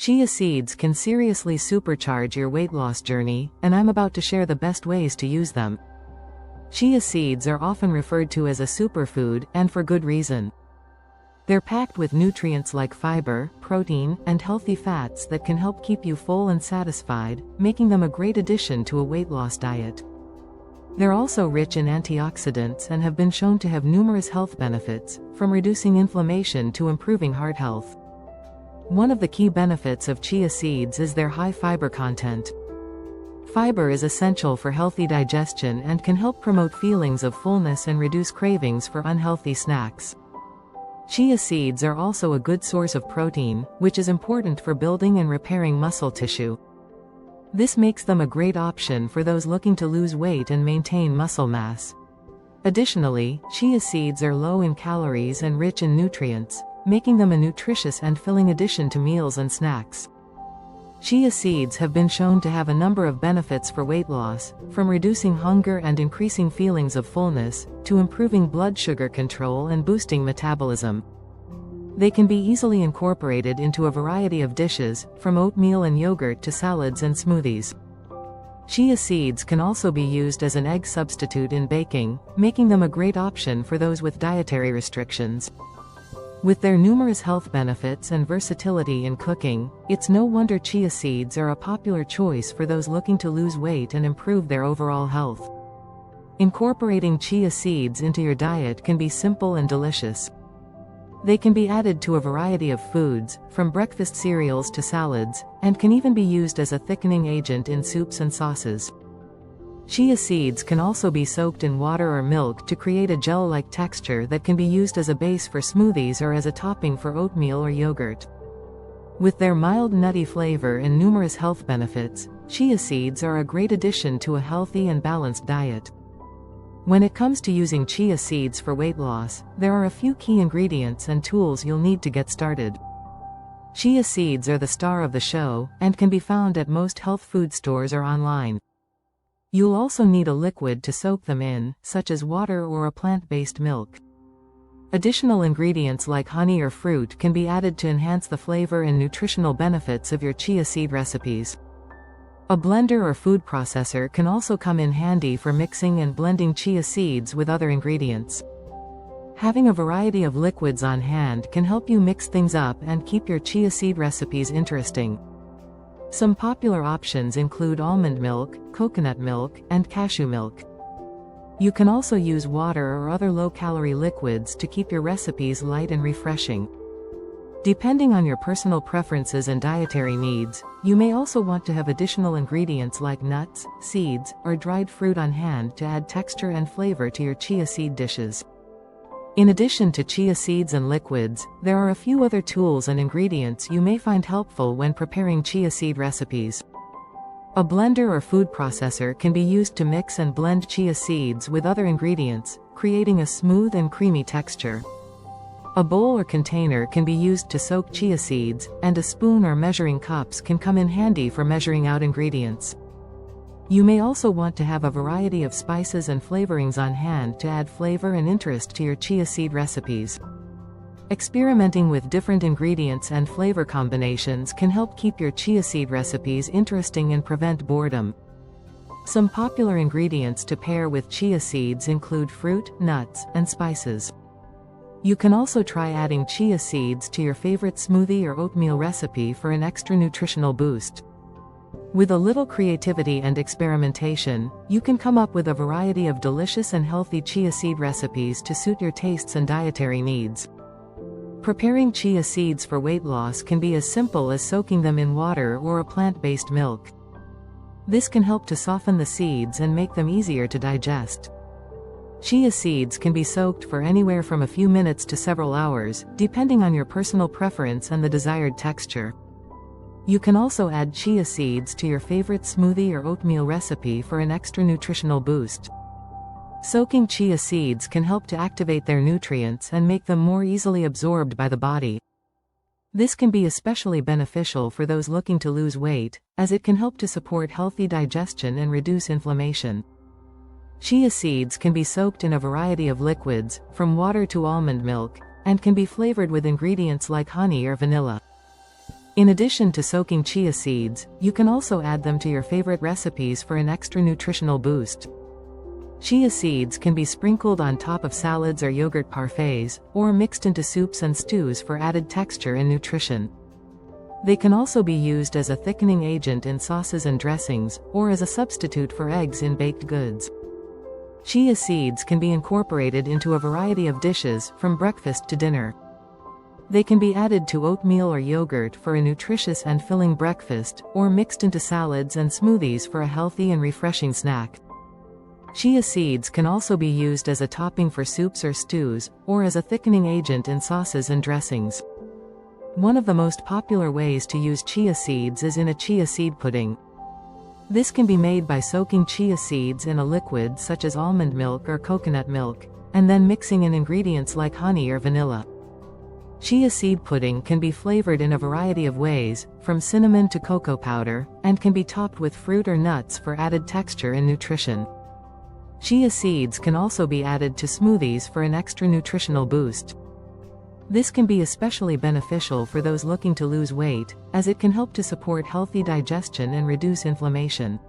Chia seeds can seriously supercharge your weight loss journey, and I'm about to share the best ways to use them. Chia seeds are often referred to as a superfood, and for good reason. They're packed with nutrients like fiber, protein, and healthy fats that can help keep you full and satisfied, making them a great addition to a weight loss diet. They're also rich in antioxidants and have been shown to have numerous health benefits, from reducing inflammation to improving heart health. One of the key benefits of chia seeds is their high fiber content. Fiber is essential for healthy digestion and can help promote feelings of fullness and reduce cravings for unhealthy snacks. Chia seeds are also a good source of protein, which is important for building and repairing muscle tissue. This makes them a great option for those looking to lose weight and maintain muscle mass. Additionally, chia seeds are low in calories and rich in nutrients, making them a nutritious and filling addition to meals and snacks. Chia seeds have been shown to have a number of benefits for weight loss, from reducing hunger and increasing feelings of fullness, to improving blood sugar control and boosting metabolism. They can be easily incorporated into a variety of dishes, from oatmeal and yogurt to salads and smoothies. Chia seeds can also be used as an egg substitute in baking, making them a great option for those with dietary restrictions. With their numerous health benefits and versatility in cooking, it's no wonder chia seeds are a popular choice for those looking to lose weight and improve their overall health. Incorporating chia seeds into your diet can be simple and delicious. They can be added to a variety of foods, from breakfast cereals to salads, and can even be used as a thickening agent in soups and sauces. Chia seeds can also be soaked in water or milk to create a gel-like texture that can be used as a base for smoothies or as a topping for oatmeal or yogurt. With their mild nutty flavor and numerous health benefits, chia seeds are a great addition to a healthy and balanced diet. When it comes to using chia seeds for weight loss, there are a few key ingredients and tools you'll need to get started. Chia seeds are the star of the show, and can be found at most health food stores or online. You'll also need a liquid to soak them in, such as water or a plant-based milk. Additional ingredients like honey or fruit can be added to enhance the flavor and nutritional benefits of your chia seed recipes. A blender or food processor can also come in handy for mixing and blending chia seeds with other ingredients. Having a variety of liquids on hand can help you mix things up and keep your chia seed recipes interesting. Some popular options include almond milk, coconut milk, and cashew milk. You can also use water or other low-calorie liquids to keep your recipes light and refreshing. Depending on your personal preferences and dietary needs, you may also want to have additional ingredients like nuts, seeds, or dried fruit on hand to add texture and flavor to your chia seed dishes. In addition to chia seeds and liquids, there are a few other tools and ingredients you may find helpful when preparing chia seed recipes. A blender or food processor can be used to mix and blend chia seeds with other ingredients, creating a smooth and creamy texture. A bowl or container can be used to soak chia seeds, and a spoon or measuring cups can come in handy for measuring out ingredients. You may also want to have a variety of spices and flavorings on hand to add flavor and interest to your chia seed recipes. Experimenting with different ingredients and flavor combinations can help keep your chia seed recipes interesting and prevent boredom. Some popular ingredients to pair with chia seeds include fruit, nuts, and spices. You can also try adding chia seeds to your favorite smoothie or oatmeal recipe for an extra nutritional boost. With a little creativity and experimentation, you can come up with a variety of delicious and healthy chia seed recipes to suit your tastes and dietary needs. Preparing chia seeds for weight loss can be as simple as soaking them in water or a plant-based milk. This can help to soften the seeds and make them easier to digest. Chia seeds can be soaked for anywhere from a few minutes to several hours, depending on your personal preference and the desired texture. You can also add chia seeds to your favorite smoothie or oatmeal recipe for an extra nutritional boost. Soaking chia seeds can help to activate their nutrients and make them more easily absorbed by the body. This can be especially beneficial for those looking to lose weight, as it can help to support healthy digestion and reduce inflammation. Chia seeds can be soaked in a variety of liquids, from water to almond milk, and can be flavored with ingredients like honey or vanilla. In addition to soaking chia seeds, you can also add them to your favorite recipes for an extra nutritional boost. Chia seeds can be sprinkled on top of salads or yogurt parfaits, or mixed into soups and stews for added texture and nutrition. They can also be used as a thickening agent in sauces and dressings, or as a substitute for eggs in baked goods. Chia seeds can be incorporated into a variety of dishes, from breakfast to dinner. They can be added to oatmeal or yogurt for a nutritious and filling breakfast, or mixed into salads and smoothies for a healthy and refreshing snack. Chia seeds can also be used as a topping for soups or stews, or as a thickening agent in sauces and dressings. One of the most popular ways to use chia seeds is in a chia seed pudding. This can be made by soaking chia seeds in a liquid such as almond milk or coconut milk, and then mixing in ingredients like honey or vanilla. Chia seed pudding can be flavored in a variety of ways, from cinnamon to cocoa powder, and can be topped with fruit or nuts for added texture and nutrition. Chia seeds can also be added to smoothies for an extra nutritional boost. This can be especially beneficial for those looking to lose weight, as it can help to support healthy digestion and reduce inflammation.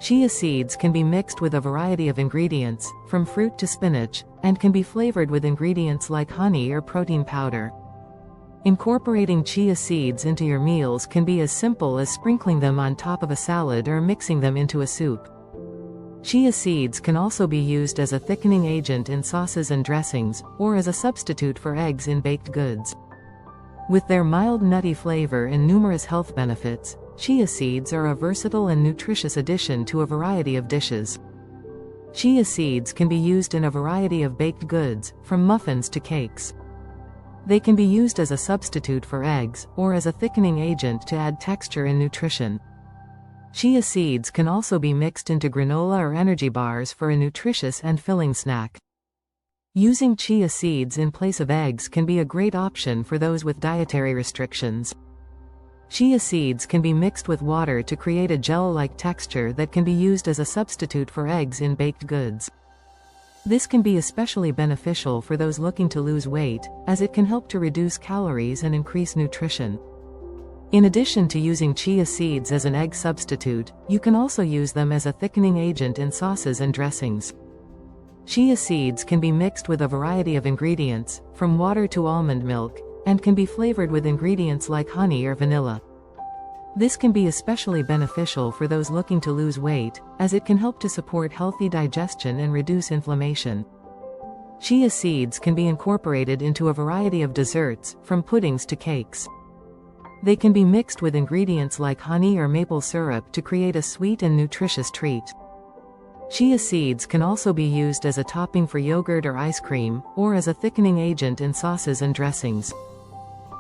Chia seeds can be mixed with a variety of ingredients, from fruit to spinach, and can be flavored with ingredients like honey or protein powder. Incorporating chia seeds into your meals can be as simple as sprinkling them on top of a salad or mixing them into a soup. Chia seeds can also be used as a thickening agent in sauces and dressings, or as a substitute for eggs in baked goods. With their mild nutty flavor and numerous health benefits, chia seeds are a versatile and nutritious addition to a variety of dishes. Chia seeds can be used in a variety of baked goods, from muffins to cakes. They can be used as a substitute for eggs, or as a thickening agent to add texture and nutrition. Chia seeds can also be mixed into granola or energy bars for a nutritious and filling snack. Using chia seeds in place of eggs can be a great option for those with dietary restrictions. Chia seeds can be mixed with water to create a gel-like texture that can be used as a substitute for eggs in baked goods. This can be especially beneficial for those looking to lose weight, as it can help to reduce calories and increase nutrition. In addition to using chia seeds as an egg substitute, you can also use them as a thickening agent in sauces and dressings. Chia seeds can be mixed with a variety of ingredients, from water to almond milk, and can be flavored with ingredients like honey or vanilla. This can be especially beneficial for those looking to lose weight, as it can help to support healthy digestion and reduce inflammation. Chia seeds can be incorporated into a variety of desserts, from puddings to cakes. They can be mixed with ingredients like honey or maple syrup to create a sweet and nutritious treat. Chia seeds can also be used as a topping for yogurt or ice cream, or as a thickening agent in sauces and dressings.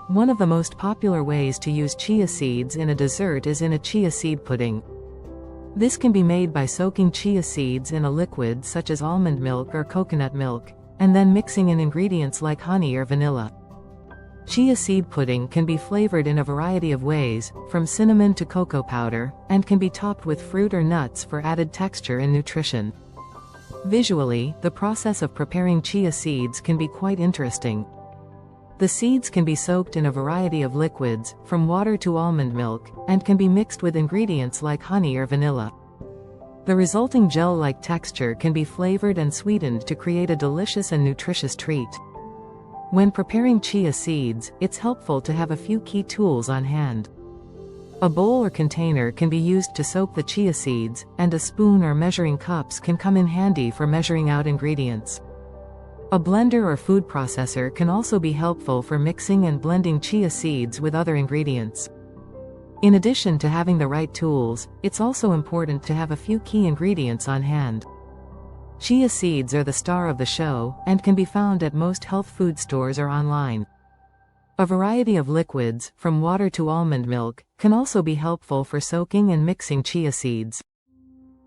One of the most popular ways to use chia seeds in a dessert is in a chia seed pudding. This can be made by soaking chia seeds in a liquid such as almond milk or coconut milk, and then mixing in ingredients like honey or vanilla. Chia seed pudding can be flavored in a variety of ways, from cinnamon to cocoa powder, and can be topped with fruit or nuts for added texture and nutrition. Visually, the process of preparing chia seeds can be quite interesting. The seeds can be soaked in a variety of liquids, from water to almond milk, and can be mixed with ingredients like honey or vanilla. The resulting gel-like texture can be flavored and sweetened to create a delicious and nutritious treat. When preparing chia seeds, it's helpful to have a few key tools on hand. A bowl or container can be used to soak the chia seeds, and a spoon or measuring cups can come in handy for measuring out ingredients. A blender or food processor can also be helpful for mixing and blending chia seeds with other ingredients. In addition to having the right tools, it's also important to have a few key ingredients on hand. Chia seeds are the star of the show, and can be found at most health food stores or online. A variety of liquids, from water to almond milk, can also be helpful for soaking and mixing chia seeds.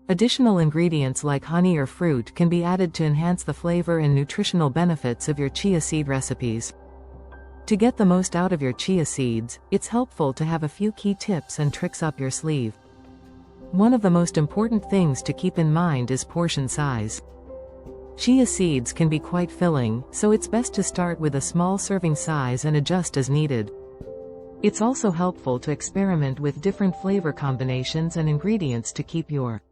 Additional ingredients like honey or fruit can be added to enhance the flavor and nutritional benefits of your chia seed recipes. To get the most out of your chia seeds, it's helpful to have a few key tips and tricks up your sleeve. One of the most important things to keep in mind is portion size. Chia seeds can be quite filling, so it's best to start with a small serving size and adjust as needed. It's also helpful to experiment with different flavor combinations and ingredients to keep your